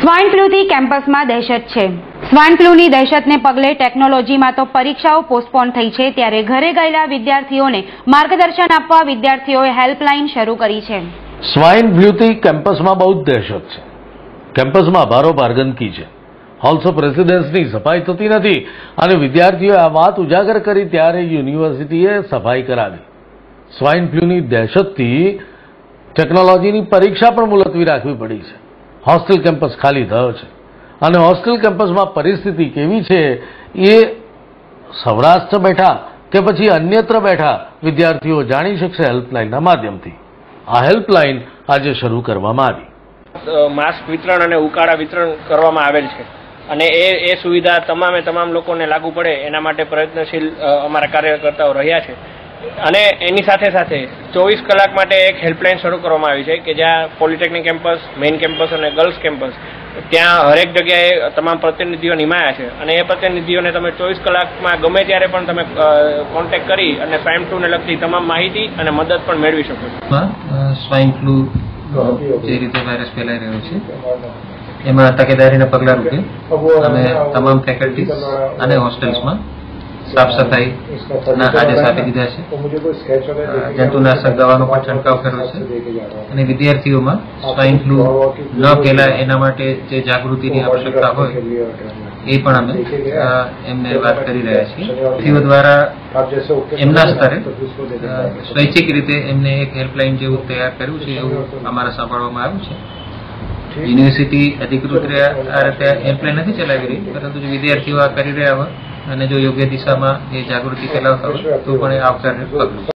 Swine ફ્લૂથી કેમ્પસમાં દહેશત છે। સ્વાઇન ફ્લૂની દહેશતને પગલે ટેકનોલોજીમાં તો પરીક્ષાઓ પોસ્ટપોન થઈ છે, ત્યારે ઘરે ગયેલા વિદ્યાર્થીઓને માર્ગદર્શન આપવા વિદ્યાર્થીઓએ હેલ્પલાઇન શરૂ કરી છે। સ્વાઇન ફ્લૂથી કેમ્પસમાં બહુ જ દહેશત છે। કેમ્પસમાં ભારોભાર ગંદકી છે। હોલ્સ ઓફ રેસિડેન્સની સફાઈ થતી નથી અને વિદ્યાર્થીઓએ આ વાત ઉજાગર કરી ત્યારે યુનિવર્સિટીએ સફાઈ કરાવી। સ્વાઇન ફ્લૂની દહેશતથી ટેકનોલોજીની પરીક્ષા પણ મુલતવી રાખવી પડી છે। હોસ્ટેલ કેમ્પસ ખાલી થયો છે અને હોસ્ટેલ કેમ્પસમાં પરિસ્થિતિ કેવી છે એ સૌરાષ્ટ્ર બેઠા કે પછી અન્યત્ર બેઠા વિદ્યાર્થીઓ જાણી શકશે હેલ્પલાઇનના માધ્યમથી। આ હેલ્પલાઇન આજે શરૂ કરવામાં આવી। માસ્ક વિતરણ અને ઉકાળા વિતરણ કરવામાં આવેલ છે અને એ સુવિધા તમામ લોકોને લાગુ પડે એના માટે પ્રયત્નશીલ અમારા કાર્યકર્તાઓ રહ્યા છે અને એની સાથે 24 કલાક માટે એક હેલ્પલાઇન શરૂ કરવામાં આવી છે કે જ્યાં પોલિટેકનિક કેમ્પસ, મેઇન કેમ્પસ અને ગર્લ્સ કેમ્પસ ત્યાં હરેક જગ્યાએ તમામ પ્રતિનિધિઓ નિમાયા છે અને એ પ્રતિનિધિઓને તમે 24 કલાકમાં ગમે ત્યારે પણ તમે કોન્ટેક્ટ કરી અને સ્વાઇન ફ્લૂને લગતી તમામ માહિતી અને મદદ પણ મેળવી શકો છો। સ્વાઇન ફ્લૂ જે રીતે વાયરસ ફેલાઈ રહ્યો છે એમાં તકેદારીના પગલા રૂપે અમે તમામ ફેકલ્ટીઝ અને હોસ્ટેલ્સમાં સાફ સફાઈના આદેશ આપી દીધા છે। જંતુનાશક દવાનો પણ છંટકાવ કર્યો છે અને વિદ્યાર્થીઓમાં સ્વાઇન ફ્લૂ ન ફેલાય એના માટે જે જાગૃતિની આવશ્યકતા હોય એ પણ અમે એમને વાત કરી રહ્યા છીએ। વિદ્યાર્થીઓ દ્વારા એમના સ્તરે સ્વૈચ્છિક રીતે એમને એક હેલ્પલાઇન જેવું તૈયાર કર્યું છે એવું અમારા સાંભળવામાં આવ્યું છે। યુનિવર્સિટી અધિકૃત આ રીતે હેલ્પલાઇન નથી ચલાવી રહી, પરંતુ જો વિદ્યાર્થીઓ આ કરી રહ્યા હોય અને જો યોગ્ય દિશામાં એ જાગૃતિ ફેલાવતા હોય તો પણ એ આવકાર્ય પગલું છે।